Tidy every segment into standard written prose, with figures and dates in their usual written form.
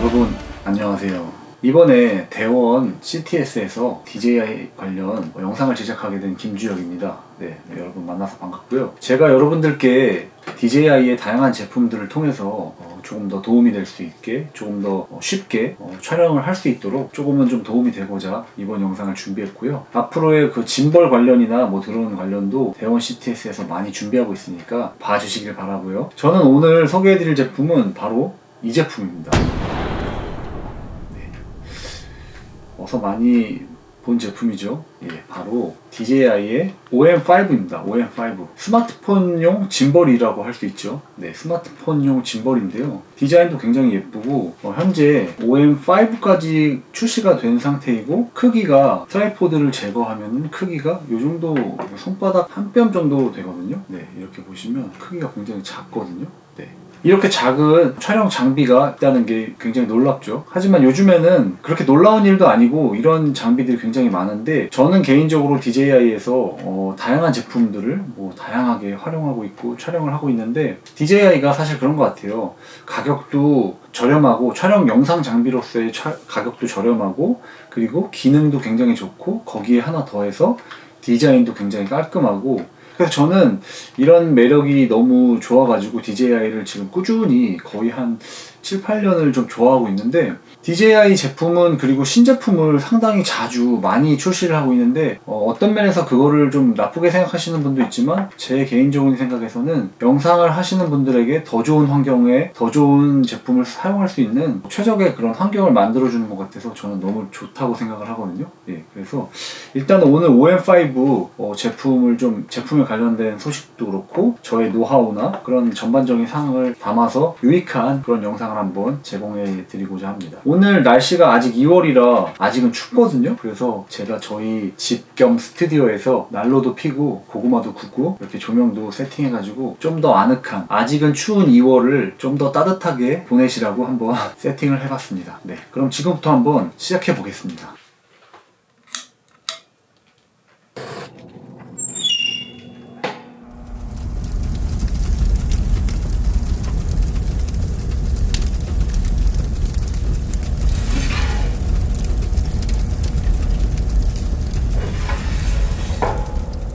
여러분 안녕하세요. 이번에 대원 CTS에서 DJI 관련 영상을 제작하게 된 김주혁입니다. 네, 여러분 만나서 반갑고요. 제가 여러분들께 DJI의 다양한 제품들을 통해서 조금 더 도움이 될 수 있게, 조금 더 쉽게 촬영을 할 수 있도록 조금은 좀 도움이 되고자 이번 영상을 준비했고요. 앞으로의 그 짐벌 관련이나 드론 관련도 대원 CTS에서 많이 준비하고 있으니까 봐주시길 바라고요. 저는 오늘 소개해드릴 제품은 바로 이 제품입니다. 어서 많이 본 제품이죠. 바로 DJI의 OM5입니다. OM5 스마트폰용 짐벌이라고 할 수 있죠. 네, 스마트폰용 짐벌인데요. 디자인도 굉장히 예쁘고 현재 OM5까지 출시가 된 상태이고, 크기가 트라이포드를 제거하면 크기가 이 정도, 손바닥 한 뼘 정도 되거든요. 네, 이렇게 보시면 크기가 굉장히 작거든요. 네. 이렇게 작은 촬영 장비가 있다는 게 굉장히 놀랍죠. 하지만 요즘에는 그렇게 놀라운 일도 아니고 이런 장비들이 굉장히 많은데, 저는 개인적으로 DJI에서 다양한 제품들을 다양하게 활용하고 있고 촬영을 하고 있는데, DJI가 사실 그런 것 같아요. 가격도 저렴하고, 촬영 영상 장비로서의 가격도 저렴하고, 그리고 기능도 굉장히 좋고, 거기에 하나 더해서 디자인도 굉장히 깔끔하고, 그래서 저는 이런 매력이 너무 좋아가지고 DJI를 지금 꾸준히 거의 한 7, 8년을 좀 좋아하고 있는데, DJI 제품은 그리고 신제품을 상당히 자주 많이 출시를 하고 있는데, 어떤 면에서 그거를 좀 나쁘게 생각하시는 분도 있지만, 제 개인적인 생각에서는 영상을 하시는 분들에게 더 좋은 환경에 더 좋은 제품을 사용할 수 있는 최적의 그런 환경을 만들어주는 것 같아서 저는 너무 좋다고 생각을 하거든요. 그래서 일단 오늘 OM5 제품에 관련된 소식도 그렇고, 저의 노하우나 그런 전반적인 사항을 담아서 유익한 그런 영상을 한번 제공해 드리고자 합니다. 오늘 날씨가 아직 2월이라 아직은 춥거든요. 그래서 제가 저희 집 겸 스튜디오에서 난로도 피고 고구마도 굽고 이렇게 조명도 세팅해가지고 좀 더 아늑한, 아직은 추운 2월을 좀 더 따뜻하게 보내시라고 한번 세팅을 해봤습니다. 네, 그럼 지금부터 한번 시작해 보겠습니다.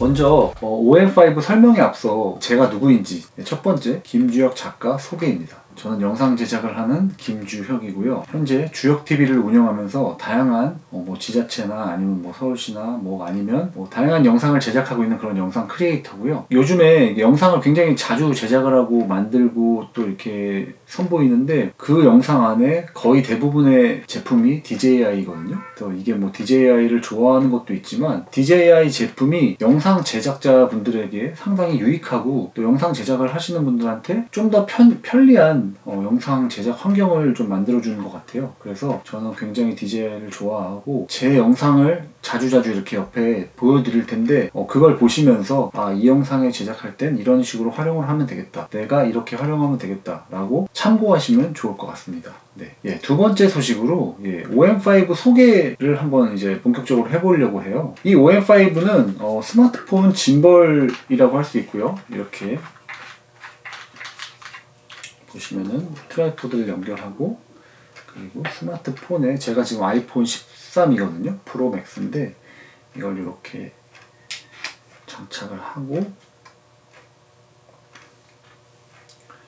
먼저 OM5 설명에 앞서 제가 누구인지, 첫 번째 김주혁 작가 소개입니다. 저는 영상 제작을 하는 김주혁이고요. 현재 주혁TV를 운영하면서 다양한 지자체나 아니면 서울시나 아니면 다양한 영상을 제작하고 있는 그런 영상 크리에이터고요. 요즘에 영상을 굉장히 자주 제작을 하고 만들고 또 이렇게 선보이는데, 그 영상 안에 거의 대부분의 제품이 DJI거든요. 그래서 이게 DJI를 좋아하는 것도 있지만, DJI 제품이 영상 제작자분들에게 상당히 유익하고, 또 영상 제작을 하시는 분들한테 좀 더 편리한 영상 제작 환경을 좀 만들어주는 것 같아요. 그래서 저는 굉장히 DJI를 좋아하고, 제 영상을 자주자주 이렇게 옆에 보여드릴 텐데, 그걸 보시면서 이 영상에 제작할 땐 이런 식으로 활용을 하면 되겠다, 내가 이렇게 활용하면 되겠다 라고 참고하시면 좋을 것 같습니다. 네. 두 번째 소식으로 OM5 소개를 한번 이제 본격적으로 해보려고 해요. 이 OM5는 스마트폰 짐벌이라고 할 수 있고요. 이렇게 보시면은 트라이포드를 연결하고, 그리고 스마트폰에, 제가 지금 아이폰 13이거든요. 프로 맥스인데 이걸 이렇게 장착을 하고,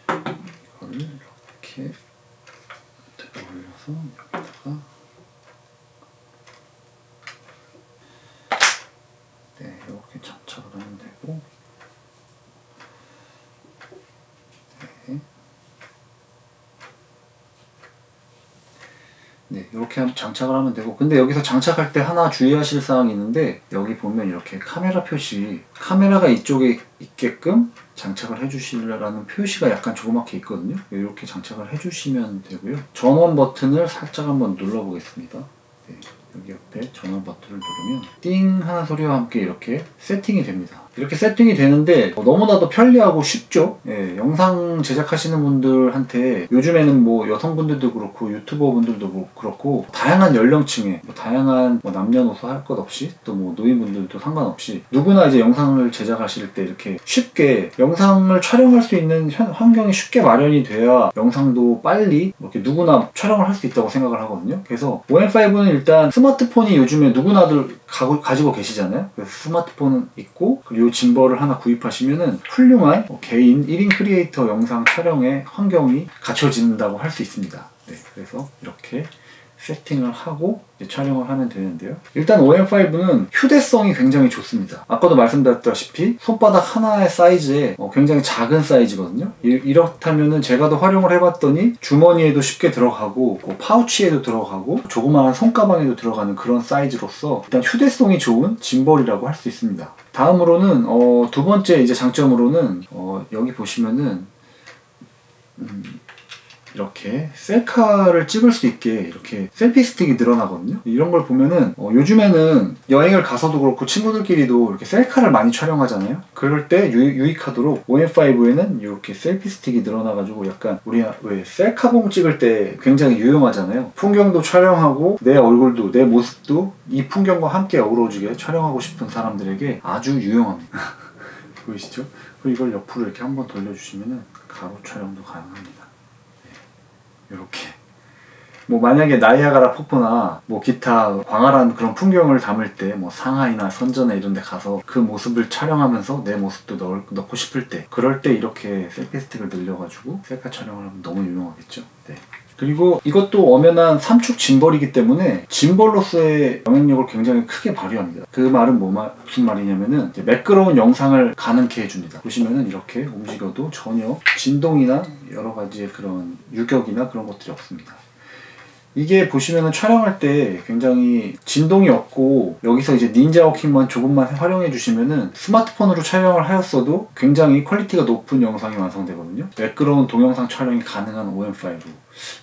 이걸 이렇게 들어 올려서 여기다가 이렇게 장착을 하면 되고, 이렇게 장착을 하면 되고, 근데 여기서 장착할 때 하나 주의하실 사항이 있는데, 여기 보면 이렇게 카메라 표시, 카메라가 이쪽에 있게끔 장착을 해주시라는 표시가 약간 조그맣게 있거든요. 이렇게 장착을 해주시면 되고요. 전원 버튼을 살짝 한번 눌러보겠습니다. 여기 옆에 전원 버튼을 누르면 띵 하는 소리와 함께 이렇게 세팅이 됩니다. 이렇게 세팅이 되는데 너무나도 편리하고 쉽죠. 예, 영상 제작하시는 분들한테 요즘에는 뭐 여성분들도 그렇고 유튜버 분들도 그렇고 다양한 연령층에 다양한 남녀노소 할 것 없이 또 뭐 노인분들도 상관없이 누구나 이제 영상을 제작하실 때 이렇게 쉽게 영상을 촬영할 수 있는 환경이 쉽게 마련이 돼야 영상도 빨리 이렇게 누구나 촬영을 할 수 있다고 생각을 하거든요. 그래서 OM5는 일단 스마트폰이 요즘에 누구나들 가지고 계시잖아요. 그래서 스마트폰은 있고 그리고 이 짐벌을 하나 구입하시면은 훌륭한 개인 1인 크리에이터 영상 촬영의 환경이 갖춰진다고 할 수 있습니다. 네, 그래서 이렇게 세팅을 하고 이제 촬영을 하면 되는데요. 일단 OM5는 휴대성이 굉장히 좋습니다. 아까도 말씀드렸다시피 손바닥 하나의 사이즈에 굉장히 작은 사이즈거든요. 이렇다면은 제가 더 활용을 해봤더니 주머니에도 쉽게 들어가고 파우치에도 들어가고 조그마한 손가방에도 들어가는 그런 사이즈로서 일단 휴대성이 좋은 짐벌이라고 할 수 있습니다. 다음으로는 두 번째 이제 장점으로는 여기 보시면은 이렇게 셀카를 찍을 수 있게 이렇게 셀피 스틱이 늘어나거든요. 이런 걸 보면은 요즘에는 여행을 가서도 그렇고 친구들끼리도 이렇게 셀카를 많이 촬영하잖아요. 그럴 때 유익하도록 OM5에는 이렇게 셀피 스틱이 늘어나가지고 약간 우리 왜 셀카봉 찍을 때 굉장히 유용하잖아요. 풍경도 촬영하고 내 얼굴도 내 모습도 이 풍경과 함께 어우러지게 촬영하고 싶은 사람들에게 아주 유용합니다. 보이시죠? 그리고 이걸 옆으로 이렇게 한번 돌려주시면은 가로 촬영도 가능합니다. 이렇게 뭐 만약에 나이아가라 폭포나 뭐 기타 광활한 그런 풍경을 담을 때 뭐 상하이나 선전에 이런 데 가서 그 모습을 촬영하면서 내 모습도 넣고 싶을 때 그럴 때 이렇게 셀피 스틱을 늘려가지고 셀카 촬영을 하면 너무 유용하겠죠. 네. 그리고 이것도 엄연한 삼축 짐벌이기 때문에 짐벌로서의 영향력을 굉장히 크게 발휘합니다. 그 말은 무슨 말이냐면은 이제 매끄러운 영상을 가능케 해줍니다. 보시면은 이렇게 움직여도 전혀 진동이나 여러 가지의 그런 유격이나 그런 것들이 없습니다. 이게 보시면은 촬영할 때 굉장히 진동이 없고 여기서 이제 닌자 워킹만 조금만 활용해 주시면은 스마트폰으로 촬영을 하였어도 굉장히 퀄리티가 높은 영상이 완성되거든요. 매끄러운 동영상 촬영이 가능한 OM5.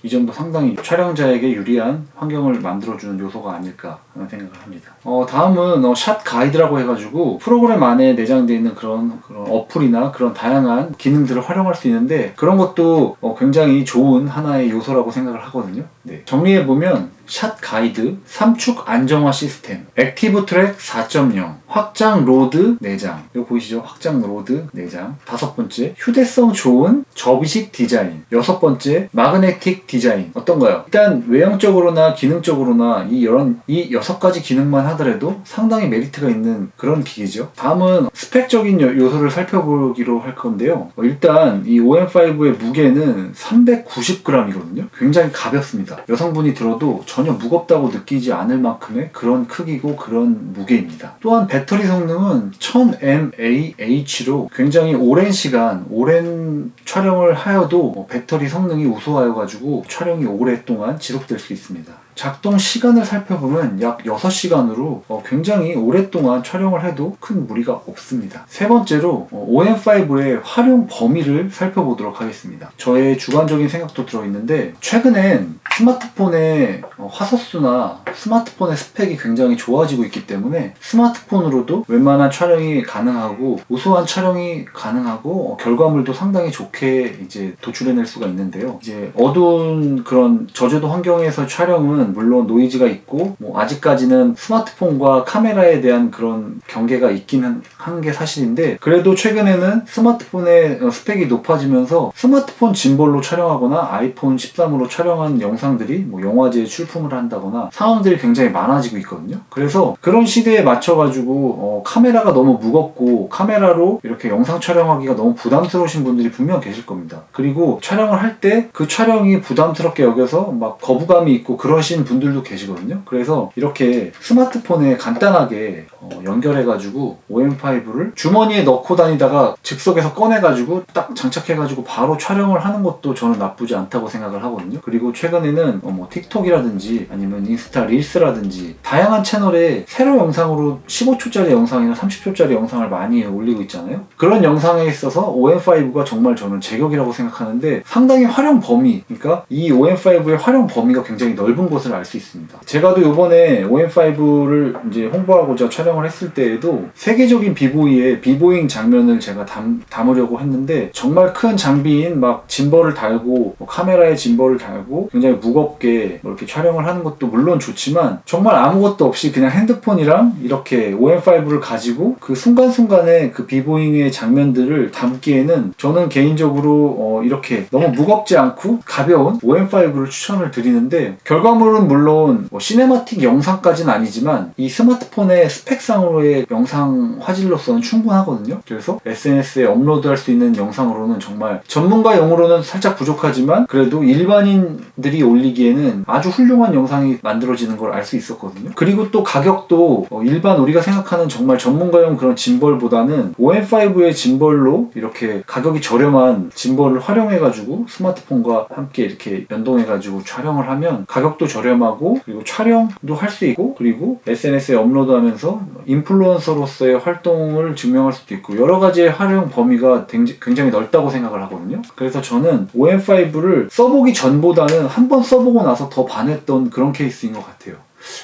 이 점도 상당히 촬영자에게 유리한 환경을 만들어주는 요소가 아닐까 하는 생각을 합니다. 다음은 샷 가이드라고 해가지고 프로그램 안에 내장되어 있는 그런 어플이나 그런 다양한 기능들을 활용할 수 있는데 그런 것도 굉장히 좋은 하나의 요소라고 생각을 하거든요. 네. 정리해보면 샷 가이드, 3축 안정화 시스템, 액티브 트랙 4.0, 확장 로드 내장. 이거 보이시죠? 확장 로드 내장. 5번째, 휴대성 좋은 접이식 디자인. 6번째, 마그네틱 디자인. 어떤가요? 일단 외형적으로나 기능적으로나 이 6가지 기능만 하더라도 상당히 메리트가 있는 그런 기기죠. 다음은 스펙적인 요소를 살펴보기로 할 건데요. 일단 이 OM5의 무게는 390g이거든요. 굉장히 가볍습니다. 여성분이 들어도 전혀 무겁다고 느끼지 않을 만큼의 그런 크기고 그런 무게입니다. 또한 배터리 성능은 1000mAh로 굉장히 오랜 시간, 오랜 촬영을 하여도 배터리 성능이 우수하여가지고 촬영이 오랫동안 지속될 수 있습니다. 작동 시간을 살펴보면 약 6시간으로 굉장히 오랫동안 촬영을 해도 큰 무리가 없습니다. 세 번째로 OM5의 활용 범위를 살펴보도록 하겠습니다. 저의 주관적인 생각도 들어있는데 최근엔 스마트폰의 화소수나 스마트폰의 스펙이 굉장히 좋아지고 있기 때문에 스마트폰으로도 웬만한 촬영이 가능하고 우수한 촬영이 가능하고 결과물도 상당히 좋게 이제 도출해낼 수가 있는데요. 이제 어두운 그런 저조도 환경에서 촬영은 물론 노이즈가 있고 아직까지는 스마트폰과 카메라에 대한 그런 경계가 있기는 한 게 사실인데 그래도 최근에는 스마트폰의 스펙이 높아지면서 스마트폰 짐벌로 촬영하거나 아이폰 13으로 촬영한 영상들이 영화제에 출품을 한다거나 상황들이 굉장히 많아지고 있거든요. 그래서 그런 시대에 맞춰가지고 카메라가 너무 무겁고 카메라로 이렇게 영상 촬영하기가 너무 부담스러우신 분들이 분명 계실 겁니다. 그리고 촬영을 할 때 그 촬영이 부담스럽게 여겨서 막 거부감이 있고 그러신 분들도 계시거든요. 그래서 이렇게 스마트폰에 간단하게 연결해가지고 OM5를 주머니에 넣고 다니다가 즉석에서 꺼내가지고 딱 장착해가지고 바로 촬영을 하는 것도 저는 나쁘지 않다고 생각을 하거든요. 그리고 최근에는 때는 뭐 틱톡이라든지 아니면 인스타 릴스라든지 다양한 채널에 세로 영상으로 15초짜리 영상이나 30초짜리 영상을 많이 올리고 있잖아요. 그런 영상에 있어서 OM5가 정말 저는 제격이라고 생각하는데 상당히 활용 범위, 그러니까 이 OM5의 활용 범위가 굉장히 넓은 것을 알 수 있습니다. 제가도 이번에 OM5를 이제 홍보하고자 촬영을 했을 때에도 세계적인 비보이의 비보잉 장면을 제가 담으려고 했는데 정말 큰 장비인 막 짐벌을 달고 카메라에 짐벌을 달고 굉장히 무겁게 이렇게 촬영을 하는 것도 물론 좋지만 정말 아무것도 없이 그냥 핸드폰이랑 이렇게 OM5를 가지고 그 순간순간의 그 비보잉의 장면들을 담기에는 저는 개인적으로 이렇게 너무 무겁지 않고 가벼운 OM5를 추천을 드리는데 결과물은 물론 시네마틱 영상까지는 아니지만 이 스마트폰의 스펙상으로의 영상 화질로서는 충분하거든요. 그래서 SNS에 업로드할 수 있는 영상으로는 정말 전문가용으로는 살짝 부족하지만 그래도 일반인들이 올리기에는 아주 훌륭한 영상이 만들어지는 걸 알 수 있었거든요. 그리고 또 가격도 일반 우리가 생각하는 정말 전문가용 그런 짐벌보다는 OM5의 짐벌로 이렇게 가격이 저렴한 짐벌을 활용해가지고 스마트폰과 함께 이렇게 연동해가지고 촬영을 하면 가격도 저렴하고 그리고 촬영도 할 수 있고 그리고 SNS에 업로드하면서 인플루언서로서의 활동을 증명할 수도 있고 여러 가지의 활용 범위가 굉장히 넓다고 생각을 하거든요. 그래서 저는 OM5를 써보기 전보다는 한번 써보고 나서 더 반했던 그런 케이스인 것 같아요.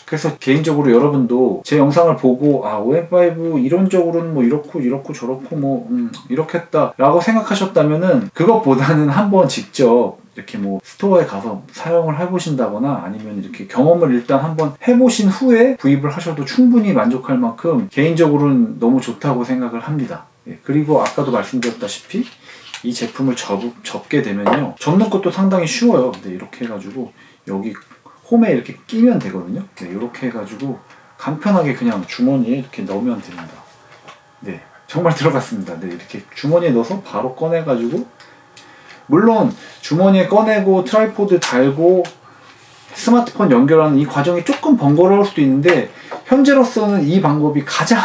그래서 개인적으로 여러분도 제 영상을 보고 OM5 이론적으로는 뭐 이렇고 저렇고 뭐 이렇겠다 라고 생각하셨다면은 그것보다는 한번 직접 이렇게 뭐 스토어에 가서 사용을 해보신다거나 아니면 이렇게 경험을 일단 한번 해보신 후에 구입을 하셔도 충분히 만족할 만큼 개인적으로는 너무 좋다고 생각을 합니다. 그리고 아까도 말씀드렸다시피 이 제품을 접게 되면요 접는 것도 상당히 쉬워요. 이렇게 해가지고 여기 홈에 이렇게 끼면 되거든요. 이렇게 해가지고 간편하게 그냥 주머니에 이렇게 넣으면 됩니다. 네, 정말 들어갔습니다. 이렇게 주머니에 넣어서 바로 꺼내가지고 물론 주머니에 꺼내고 트라이포드 달고 스마트폰 연결하는 이 과정이 조금 번거로울 수도 있는데 현재로서는 이 방법이 가장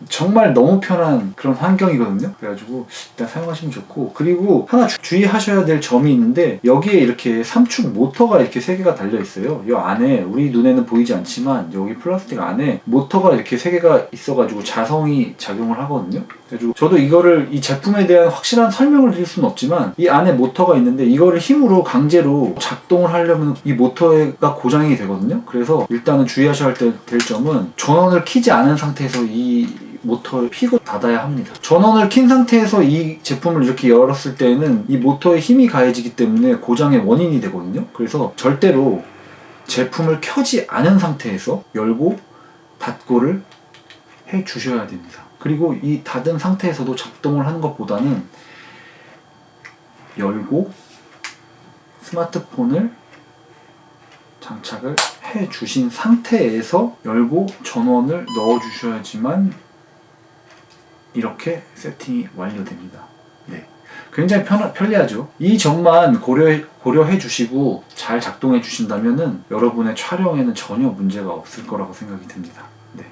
정말 너무 편한 그런 환경이거든요. 그래가지고 일단 사용하시면 좋고 그리고 하나 주의하셔야 될 점이 있는데 여기에 이렇게 3축 모터가 이렇게 3개가 달려있어요. 이 안에 우리 눈에는 보이지 않지만 여기 플라스틱 안에 모터가 이렇게 3개가 있어가지고 자성이 작용을 하거든요. 그래가지고 저도 이 제품에 대한 확실한 설명을 드릴 수는 없지만 이 안에 모터가 있는데 이거를 힘으로 강제로 작동을 하려면 이 모터가 고장이 되거든요. 그래서 일단은 주의하셔야 될 점은 전원을 켜지 않은 상태에서 이 모터를 켜고 닫아야 합니다. 전원을 킨 상태에서 이 제품을 이렇게 열었을 때는 이 모터에 힘이 가해지기 때문에 고장의 원인이 되거든요. 그래서 절대로 제품을 켜지 않은 상태에서 열고 닫고를 해 주셔야 됩니다. 그리고 이 닫은 상태에서도 작동을 하는 것보다는 열고 스마트폰을 장착을 해 주신 상태에서 열고 전원을 넣어 주셔야지만 이렇게 세팅이 완료됩니다. 네, 굉장히 편리하죠. 이 점만 고려해 주시고 잘 작동해 주신다면은 여러분의 촬영에는 전혀 문제가 없을 거라고 생각이 듭니다. 네.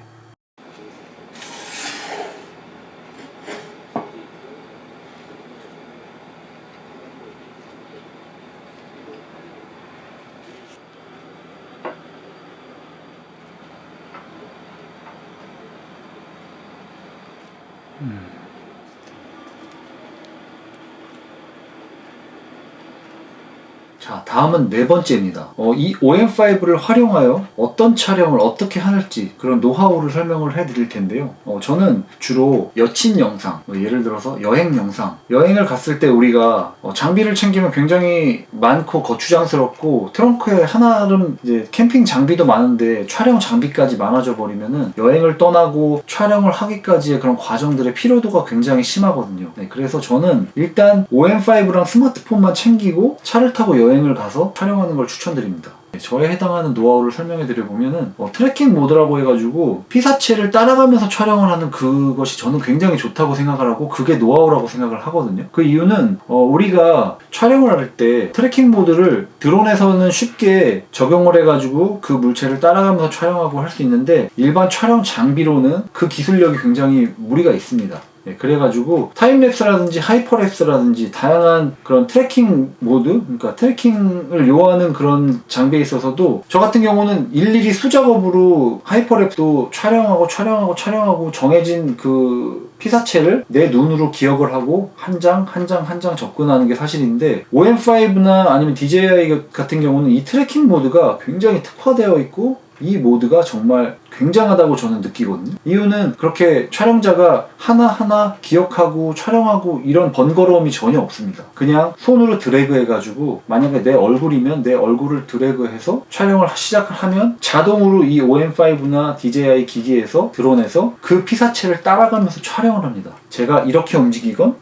자, 다음은 4번째입니다. 이 OM5를 활용하여 어떤 촬영을 어떻게 하는지 그런 노하우를 설명을 해드릴 텐데요. 저는 주로 여친 영상, 예를 들어서 여행 영상, 여행을 갔을 때 우리가 장비를 챙기면 굉장히 많고 거추장스럽고 트렁크에 한아름 이제 캠핑 장비도 많은데 촬영 장비까지 많아져 버리면은 여행을 떠나고 촬영을 하기까지의 그런 과정들의 피로도가 굉장히 심하거든요. 네, 그래서 저는 일단 OM5랑 스마트폰만 챙기고 차를 타고 여행을 가서 촬영하는 걸 추천드립니다. 저에 해당하는 노하우를 설명해 드려보면은 트래킹 모드라고 해가지고 피사체를 따라가면서 촬영을 하는 그것이 저는 굉장히 좋다고 생각을 하고 그게 노하우라고 생각을 하거든요. 그 이유는 우리가 촬영을 할 때 트래킹 모드를 드론에서는 쉽게 적용을 해가지고 그 물체를 따라가면서 촬영하고 할 수 있는데 일반 촬영 장비로는 그 기술력이 굉장히 무리가 있습니다. 그래가지고 타임랩스라든지 하이퍼랩스라든지 다양한 그런 트래킹 모드, 그러니까 트래킹을 요하는 그런 장비에 있어서도 저 같은 경우는 일일이 수작업으로 하이퍼랩도 촬영하고 정해진 그 피사체를 내 눈으로 기억을 하고 한 장 한 장 접근하는 게 사실인데, OM5나 아니면 DJI 같은 경우는 이 트래킹 모드가 굉장히 특화되어 있고 이 모드가 정말 굉장하다고 저는 느끼거든요. 이유는 그렇게 촬영자가 하나하나 기억하고 촬영하고 이런 번거로움이 전혀 없습니다. 그냥 손으로 드래그 해가지고, 만약에 내 얼굴이면 내 얼굴을 드래그해서 촬영을 시작을 하면 자동으로 이 OM5나 DJI 기기에서 드론에서 그 피사체를 따라가면서 촬영을 합니다. 제가 이렇게 움직이건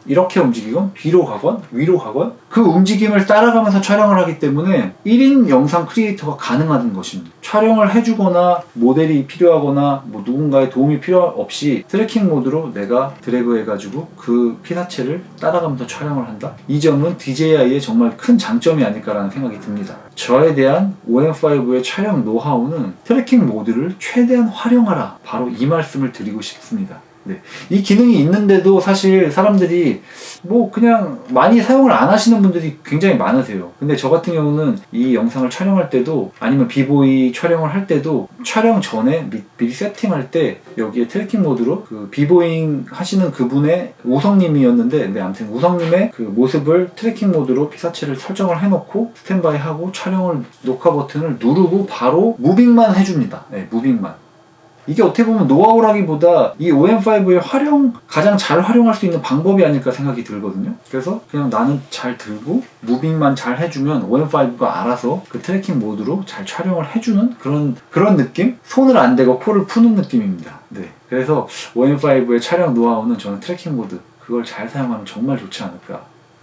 뒤로 가건 위로 가건 그 움직임을 따라가면서 촬영을 하기 때문에 1인 영상 크리에이터가 가능한 것입니다. 촬영을 해주거나 모델이 필요하거나 뭐 누군가의 도움이 필요 없이 트래킹 모드로 내가 드래그 해가지고 그 피사체를 따라가면서 촬영을 한다. 이 점은 DJI의 정말 큰 장점이 아닐까라는 생각이 듭니다. 저에 대한 OM5의 촬영 노하우는 트래킹 모드를 최대한 활용하라, 바로 이 말씀을 드리고 싶습니다. 네. 이 기능이 있는데도 사실 사람들이 뭐 그냥 많이 사용을 안 하시는 분들이 굉장히 많으세요. 근데 저 같은 경우는 이 영상을 촬영할 때도, 아니면 비보이 촬영을 할 때도 촬영 전에 미리 세팅할 때 여기에 트래킹 모드로 그 비보잉 하시는 그분의 우성님이었는데, 네, 아무튼 우성님의 그 모습을 트래킹 모드로 피사체를 설정을 해놓고 스탠바이 하고 촬영을, 녹화 버튼을 누르고 바로 무빙만 해줍니다. 네, 무빙만. 이게 어떻게 보면 노하우라기보다 이 OM5의 가장 잘 활용할 수 있는 방법이 아닐까 생각이 들거든요. 그래서 그냥 나는 잘 들고 무빙만 잘 해주면 OM5가 알아서 그 트래킹 모드로 잘 촬영을 해주는 그런 느낌? 손을 안 대고 코를 푸는 느낌입니다. 네. 그래서 OM5의 촬영 노하우는 저는 트래킹 모드, 그걸 잘 사용하면 정말 좋지 않을까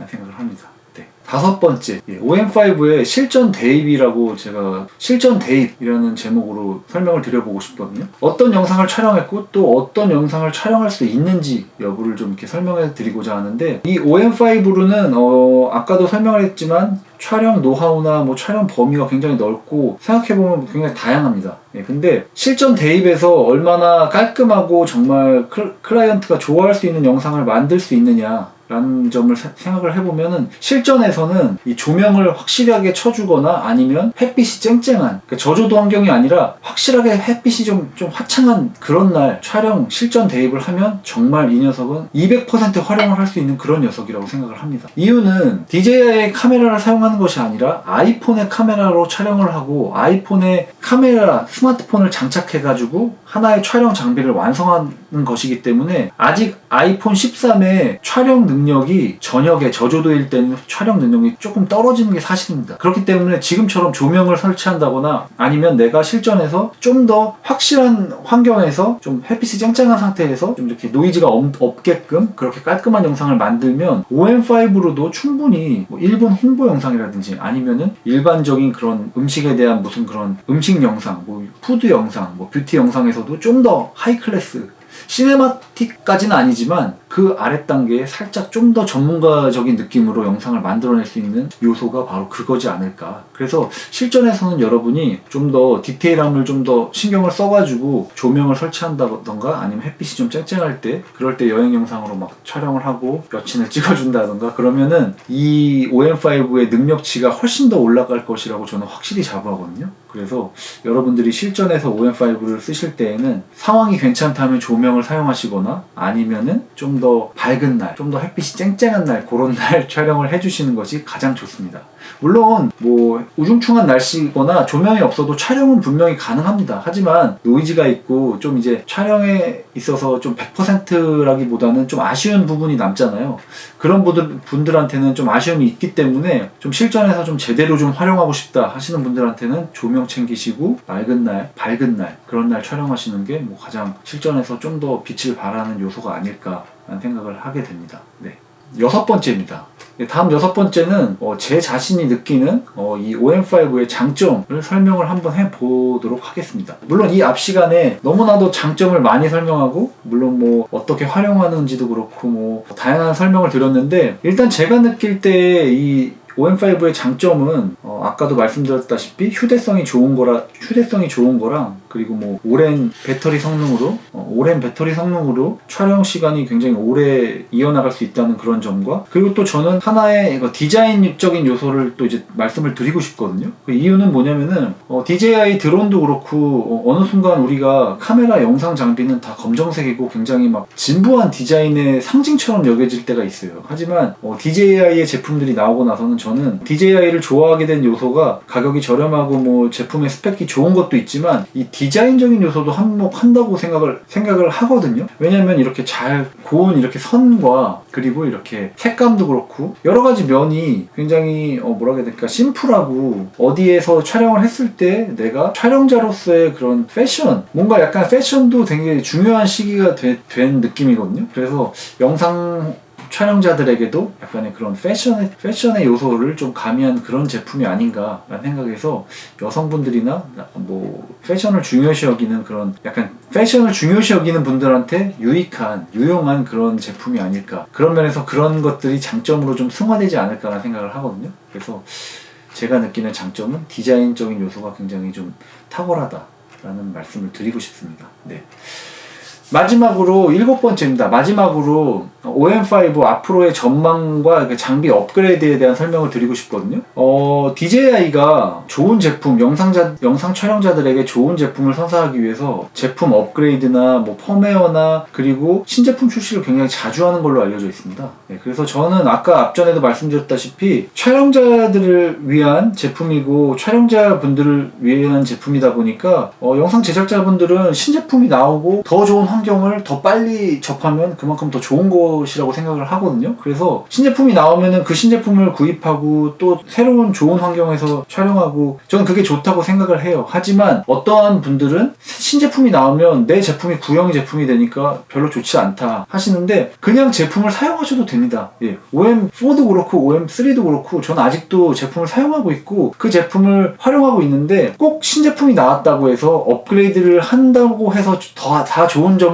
생각을 합니다. 네. 5번째, OM5의 실전 대입이라고, 제가 실전 대입이라는 제목으로 설명을 드려보고 싶거든요. 어떤 영상을 촬영했고 또 어떤 영상을 촬영할 수 있는지 여부를 좀 이렇게 설명해 드리고자 하는데, 이 OM5로는 아까도 설명을 했지만 촬영 노하우나 뭐 촬영 범위가 굉장히 넓고 생각해보면 굉장히 다양합니다. 근데 실전 대입에서 얼마나 깔끔하고 정말 클라이언트가 좋아할 수 있는 영상을 만들 수 있느냐 라는 점을 생각을 해보면은, 실전에서는 이 조명을 확실하게 쳐주거나 아니면 햇빛이 쨍쨍한, 그러니까 저조도 환경이 아니라 확실하게 햇빛이 좀 화창한 그런 날 촬영 실전 대입을 하면 정말 이 녀석은 200% 활용을 할 수 있는 그런 녀석이라고 생각을 합니다. 이유는 DJI의 카메라를 사용하는 것이 아니라 아이폰의 카메라로 촬영을 하고 아이폰의 카메라, 스마트폰을 장착해가지고 하나의 촬영 장비를 완성하는 것이기 때문에, 아직 아이폰 13의 촬영 능력이 저녁에 저조도일 때는 촬영 능력이 조금 떨어지는 게 사실입니다. 그렇기 때문에 지금처럼 조명을 설치한다거나 아니면 내가 실전에서 좀 더 확실한 환경에서 좀 햇빛이 쨍쨍한 상태에서 좀 이렇게 노이즈가 없게끔 그렇게 깔끔한 영상을 만들면 OM5로도 충분히 뭐 일본 홍보 영상이라든지 아니면은 일반적인 그런 음식에 대한 무슨 그런 음식 영상, 뭐 푸드 영상, 뭐 뷰티 영상에서도 좀 더 하이 클래스, 시네마틱까지는 아니지만 그 아랫 단계에 살짝 좀 더 전문가적인 느낌으로 영상을 만들어낼 수 있는 요소가 바로 그거지 않을까. 그래서 실전에서는 여러분이 좀 더 디테일함을 좀 더 신경을 써가지고 조명을 설치한다던가 아니면 햇빛이 좀 쨍쨍할 때, 그럴 때 여행 영상으로 막 촬영을 하고 여친을 찍어준다던가 그러면은 이 OM5의 능력치가 훨씬 더 올라갈 것이라고 저는 확실히 자부하거든요. 그래서 여러분들이 실전에서 OM5를 쓰실 때에는 상황이 괜찮다면 조명을 사용하시거나 아니면은 좀 더 밝은 날, 좀 더 햇빛이 쨍쨍한 날, 그런 날 촬영을 해주시는 것이 가장 좋습니다. 물론 뭐 우중충한 날씨거나 조명이 없어도 촬영은 분명히 가능합니다. 하지만 노이즈가 있고 좀 이제 촬영에 있어서 좀 100%라기보다는 좀 아쉬운 부분이 남잖아요. 그런 분들한테는 좀 아쉬움이 있기 때문에 좀 실전에서 좀 제대로 좀 활용하고 싶다 하시는 분들한테는 조명 챙기시고 밝은 날 그런 날 촬영하시는 게 뭐 가장 실전에서 좀 더 빛을 발하는 요소가 아닐까 라는 생각을 하게 됩니다. 네. 6번째입니다. 다음 6번째는 제 자신이 느끼는 이 OM5의 장점을 설명을 한번 해보도록 하겠습니다. 물론 이 앞 시간에 너무나도 장점을 많이 설명하고, 물론 뭐 어떻게 활용하는지도 그렇고 뭐 다양한 설명을 드렸는데, 일단 제가 느낄 때 이 OM5의 장점은 아까도 말씀드렸다시피 휴대성이 좋은 거랑 그리고 뭐 오랜 배터리 성능으로 촬영 시간이 굉장히 오래 이어나갈 수 있다는 그런 점과, 그리고 또 저는 하나의 디자인적인 요소를 또 이제 말씀을 드리고 싶거든요. 그 이유는 뭐냐면은 DJI 드론도 그렇고 어느 순간 우리가 카메라 영상 장비는 다 검정색이고 굉장히 막 진부한 디자인의 상징처럼 여겨질 때가 있어요. 하지만 DJI의 제품들이 나오고 나서는 저는 DJI를 좋아하게 된 요소가 가격이 저렴하고 뭐 제품의 스펙이 좋은 것도 있지만 이 디자인적인 요소도 한몫한다고 생각을 하거든요. 왜냐면 이렇게 잘 고운 이렇게 선과 그리고 이렇게 색감도 그렇고 여러 가지 면이 굉장히 뭐라 해야 될까, 심플하고 어디에서 촬영을 했을 때 내가 촬영자로서의 그런 패션, 뭔가 약간 패션도 되게 중요한 시기가 된 느낌이거든요. 그래서 영상 촬영자들에게도 약간의 그런 패션의 요소를 좀 가미한 그런 제품이 아닌가라는 생각에서 여성분들이나 뭐 패션을 중요시 여기는 그런 약간 패션을 중요시 여기는 분들한테 유용한 그런 제품이 아닐까, 그런 면에서 그런 것들이 장점으로 좀 승화되지 않을까라는 생각을 하거든요. 그래서 제가 느끼는 장점은 디자인적인 요소가 굉장히 좀 탁월하다라는 말씀을 드리고 싶습니다. 네. 마지막으로 7번째입니다. 마지막으로 OM5 앞으로의 전망과 그 장비 업그레이드에 대한 설명을 드리고 싶거든요. DJI가 좋은 제품, 영상 촬영자들에게 좋은 제품을 선사하기 위해서 제품 업그레이드나 뭐 펌웨어나 그리고 신제품 출시를 굉장히 자주 하는 걸로 알려져 있습니다. 네, 그래서 저는 아까 앞전에도 말씀드렸다시피 촬영자들을 위한 제품이고 촬영자분들을 위한 제품이다 보니까 영상 제작자분들은 신제품이 나오고 더 좋은 환경을 더 빨리 접하면 그만큼 더 좋은 것이라고 생각을 하거든요. 그래서 신제품이 나오면은 그 신제품을 구입하고 또 새로운 좋은 환경에서 촬영하고, 저는 그게 좋다고 생각을 해요. 하지만 어떠한 분들은 신제품이 나오면 내 제품이 구형 제품이 되니까 별로 좋지 않다 하시는데 그냥 제품을 사용하셔도 됩니다. 예, OM4도 그렇고 OM3도 그렇고 저는 아직도 제품을 사용하고 있고 그 제품을 활용하고 있는데, 꼭 신제품이 나왔다고 해서 업그레이드를 한다고 해서 다 좋은 점은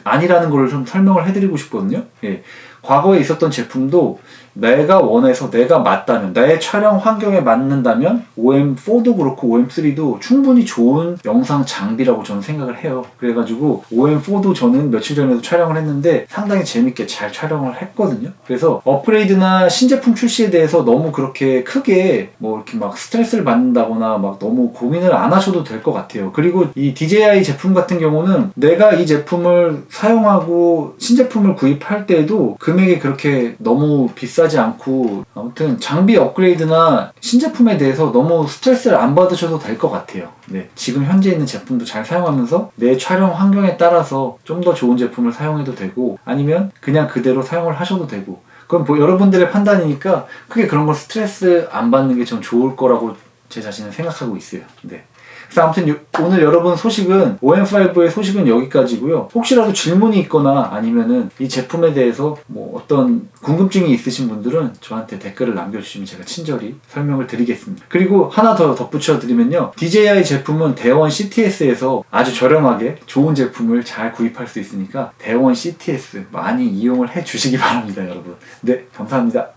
아니라는 걸 좀 설명을 해드리고 싶거든요. 예. 과거에 있었던 제품도 내가 원해서 내가 맞다면, 나의 촬영 환경에 맞는다면 OM4도 그렇고 OM3도 충분히 좋은 영상 장비라고 저는 생각을 해요. 그래가지고 OM4도 저는 며칠 전에도 촬영을 했는데 상당히 재밌게 잘 촬영을 했거든요. 그래서 업그레이드나 신제품 출시에 대해서 너무 그렇게 크게 뭐 이렇게 막 스트레스를 받는다거나 막 너무 고민을 안 하셔도 될 것 같아요. 그리고 이 DJI 제품 같은 경우는 내가 이 제품을 사용하고 신제품을 구입할 때에도 금액이 그렇게 너무 비싸지 않고, 아무튼 장비 업그레이드나 신제품에 대해서 너무 스트레스를 안 받으셔도 될 것 같아요. 네, 지금 현재 있는 제품도 잘 사용하면서 내 촬영 환경에 따라서 좀 더 좋은 제품을 사용해도 되고, 아니면 그냥 그대로 사용을 하셔도 되고, 그건 뭐 여러분들의 판단이니까 크게 그런 걸 스트레스 안 받는 게 좀 좋을 거라고 제 자신은 생각하고 있어요. 네. 그래서 아무튼 오늘 여러분 소식은 OM5의 소식은 여기까지고요. 혹시라도 질문이 있거나 아니면은 이 제품에 대해서 뭐 어떤 궁금증이 있으신 분들은 저한테 댓글을 남겨주시면 제가 친절히 설명을 드리겠습니다. 그리고 하나 더 덧붙여 드리면요, DJI 제품은 대원 CTS에서 아주 저렴하게 좋은 제품을 잘 구입할 수 있으니까 대원 CTS 많이 이용을 해 주시기 바랍니다, 여러분. 네, 감사합니다.